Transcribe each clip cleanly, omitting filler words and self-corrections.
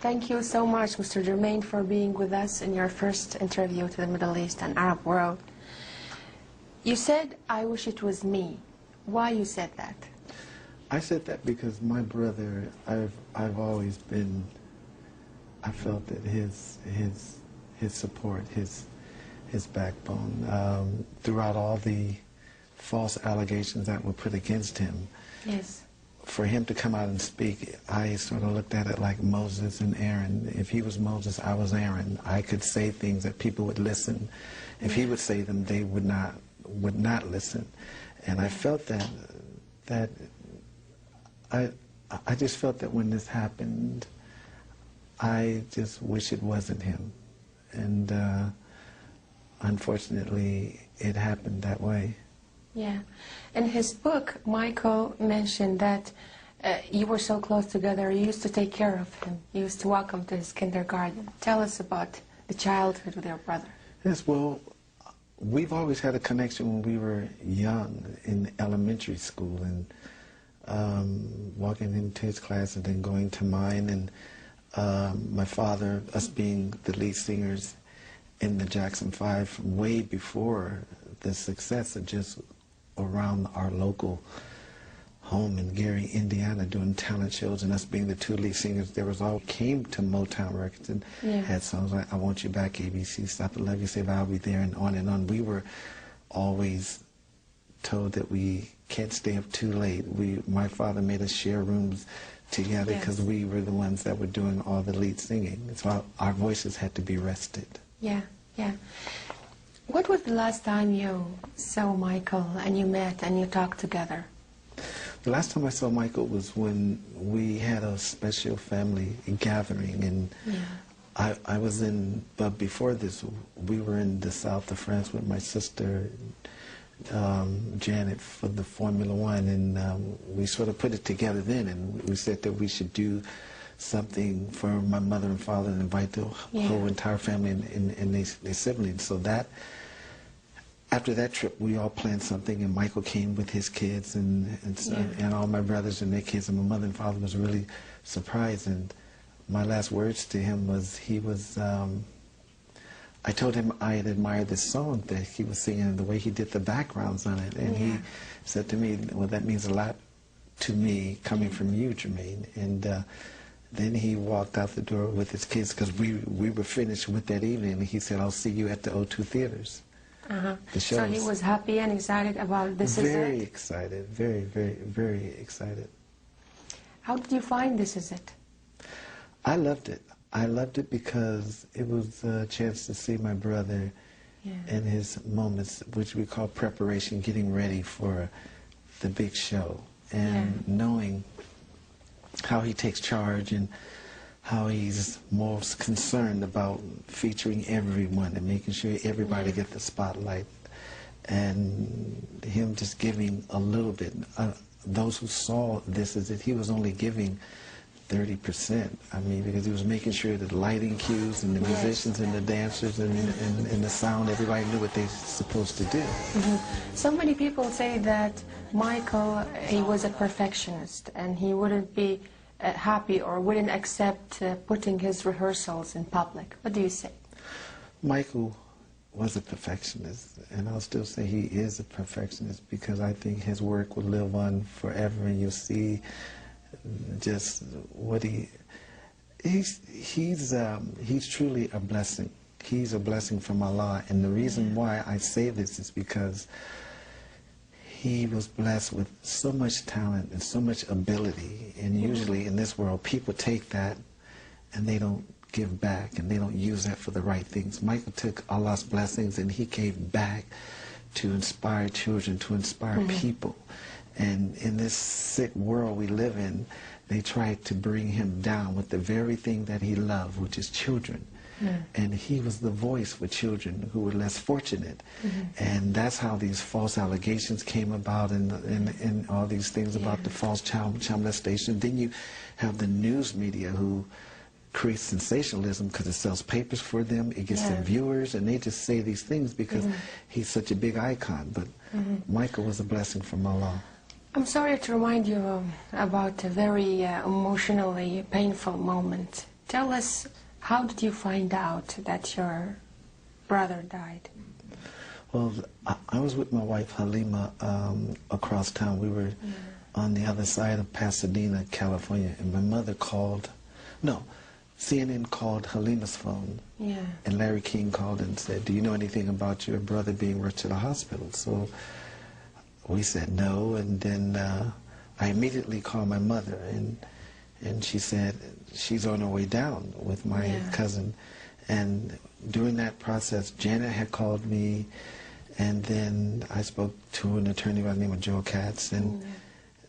Thank you so much, Mr. Jermain, for being with us in your first interview to the Middle East and Arab world. You said, "I wish it was me." Why you said that? I said that because my brother, I've always been, I felt that his support, his backbone, throughout all the false allegations that were put against him. Yes. For him to come out and speak, I sort of looked at it like Moses and Aaron. If he was Moses, I was Aaron. I could say things that people would listen. If he would say them, they would not listen. And I felt that I just felt that when this happened, I just wish it wasn't him. And unfortunately, it happened that way. Yeah. In his book, Michael mentioned that you were so close together, you used to take care of him. You used to walk him to his kindergarten. Tell us about the childhood with your brother. Yes, well, we've always had a connection when we were young in elementary school, and walking into his class and then going to mine. And my father, us being the lead singers in the Jackson 5 way before the success of just around our local home in Gary, Indiana, doing talent shows, and us being the two lead singers, there was all came to Motown Records and had songs like "I Want You Back," ABC, "Stop to Love You," "Say I'll Be There," and on and on. We were always told that we can't stay up too late. My father made us share rooms together because we were the ones that were doing all the lead singing. So our voices had to be rested. Yeah, yeah. What was the last time you saw Michael and you met and you talked together? The last time I saw Michael was when we had a special family gathering, and I was in, but before this, we were in the south of France with my sister, Janet, for the Formula One, and we sort of put it together then, and we said that we should do something for my mother and father and invite the whole entire family and their siblings. So that, after that trip, we all planned something, and Michael came with his kids and all my brothers and their kids, and my mother and father was really surprised. And my last words to him was, I told him I had admired this song that he was singing and the way he did the backgrounds on it. And he said to me, "Well, that means a lot to me coming from you, Jermain." And then he walked out the door with his kids, because we were finished with that evening, and he said, "I'll see you at the O2 theaters." The shows. So he was happy and excited about this. Very excited, very, very, very excited. How did you find This Is It? I loved it. I loved it because it was a chance to see my brother in his moments, which we call preparation, getting ready for the big show, and knowing how he takes charge and how he's most concerned about featuring everyone and making sure everybody gets the spotlight, and him just giving a little bit. Those who saw This Is It, he was only giving 30%. I mean, because he was making sure that the lighting cues and the musicians and the dancers and the sound, everybody knew what they're supposed to do. So many people say that Michael, he was a perfectionist and he wouldn't be happy or wouldn't accept putting his rehearsals in public. What do you say? Michael was a perfectionist, and I'll still say he is a perfectionist, because I think his work will live on forever, and you'll see just what he's truly a blessing. He's a blessing from Allah, and the reason why I say this is because he was blessed with so much talent and so much ability, and usually in this world people take that and they don't give back and they don't use that for the right things. Michael took Allah's blessings and he gave back to inspire children, to inspire people. And in this sick world we live in, they tried to bring him down with the very thing that he loved, which is children. And he was the voice for children who were less fortunate. And that's how these false allegations came about, and all these things about the false child molestation. Then you have the news media who creates sensationalism because it sells papers for them, it gets them viewers, and they just say these things because he's such a big icon. But Michael was a blessing from Allah. I'm sorry to remind you about a very emotionally painful moment Tell us, how did you find out that your brother died? Well, I was with my wife Halima across town. We were on the other side of Pasadena, California, and my mother called. No, CNN called Halima's phone, and Larry King called and said, "Do you know anything about your brother being rushed to the hospital?" So we said no, and then I immediately called my mother, and she said she's on her way down with my cousin. And during that process, Janet had called me, and then I spoke to an attorney by the name of Joe Katz, and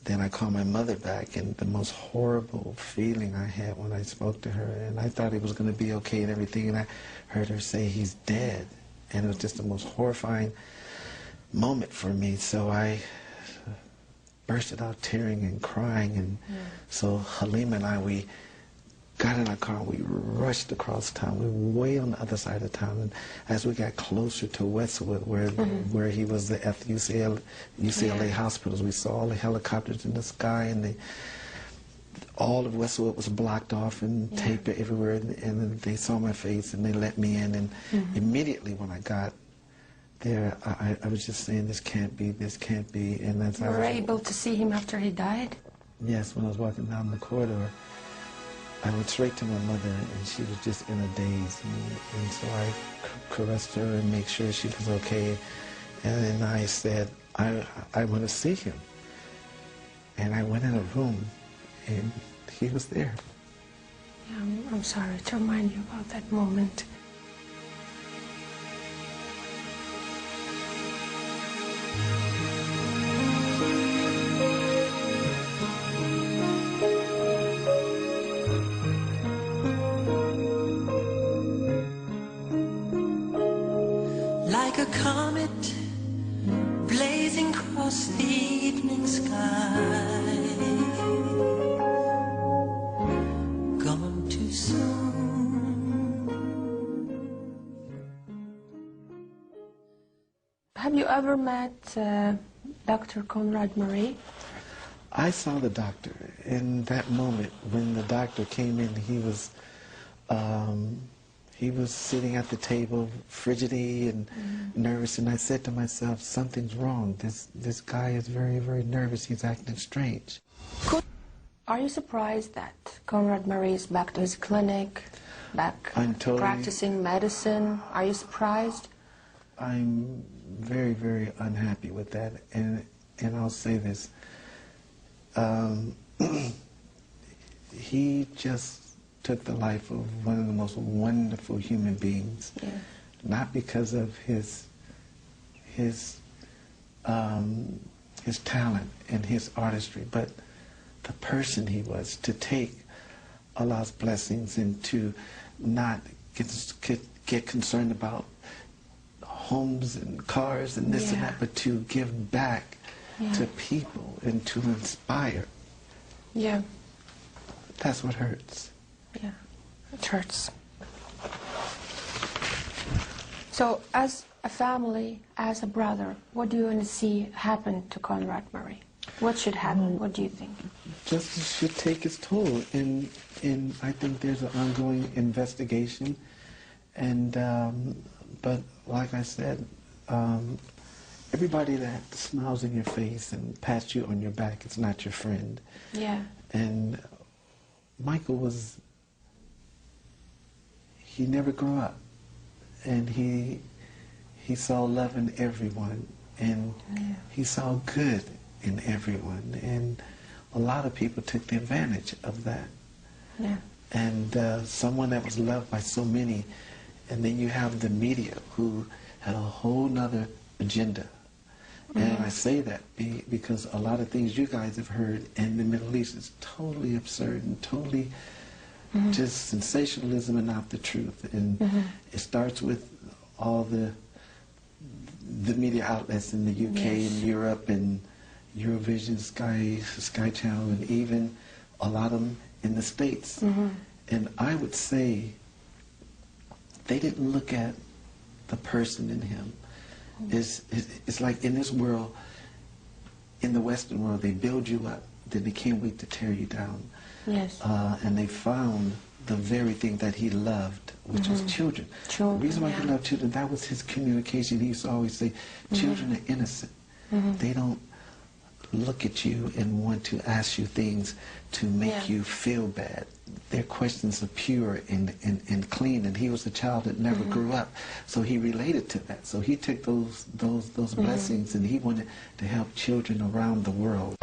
then I called my mother back, and the most horrible feeling I had when I spoke to her, and I thought it was going to be okay and everything, and I heard her say he's dead, and it was just the most horrifying moment for me. So I bursted out tearing and crying, and so Halima and I, we got in our car and we rushed across town. We were way on the other side of town, and as we got closer to Westwood, where he was at UCLA hospitals, we saw all the helicopters in the sky, and all of Westwood was blocked off and taped everywhere, and they saw my face and they let me in, and immediately when I got there, I was just saying, this can't be, and that's You were able to see him after he died? Yes, when I was walking down the corridor, I went straight to my mother, and she was just in a daze, and so I caressed her and made sure she was okay, and then I said, I want to see him, and I went in a room, and he was there. Yeah, I'm sorry to remind you about that moment. Like a comet blazing across the evening sky, gone too soon. Have you ever met Dr. Conrad Murray? I saw the doctor. In that moment, when the doctor came in, he was sitting at the table, frigidly and nervous, and I said to myself, something's wrong. This guy is very, very nervous. He's acting strange. Are you surprised that Conrad Murray is back to his clinic, back practicing medicine? Are you surprised? I'm very, very unhappy with that, and I'll say this. He just took the life of one of the most wonderful human beings, not because of his talent and his artistry, but the person he was, to take Allah's blessings and to not get concerned about homes and cars and this and that, but to give back to people and to inspire. Yeah. That's what hurts. Yeah, it hurts. So, as a family, as a brother, what do you want to see happen to Conrad Murray? What should happen? What do you think? Justice should take its toll, and I think there's an ongoing investigation. And but like I said, everybody that smiles in your face and pats you on your back is not your friend. Yeah. And Michael he never grew up, and he saw love in everyone, and he saw good in everyone, and a lot of people took the advantage of that. Yeah. And someone that was loved by so many, and then you have the media who had a whole nother agenda. And I say that because a lot of things you guys have heard in the Middle East is totally absurd and totally just sensationalism and not the truth. And it starts with all the media outlets in the UK and Europe and Eurovision, Sky Channel, and even a lot of them in the States. And I would say they didn't look at the person in him. It's like in this world, in the Western world, they build you up, then they can't wait to tear you down. Yes. And they found the very thing that he loved, which was children. The reason why he loved children, that was his communication. He used to always say, children are innocent. They don't look at you and want to ask you things to make you feel bad. Their questions are pure and clean, and he was a child that never grew up, so he related to that. So he took those blessings, and he wanted to help children around the world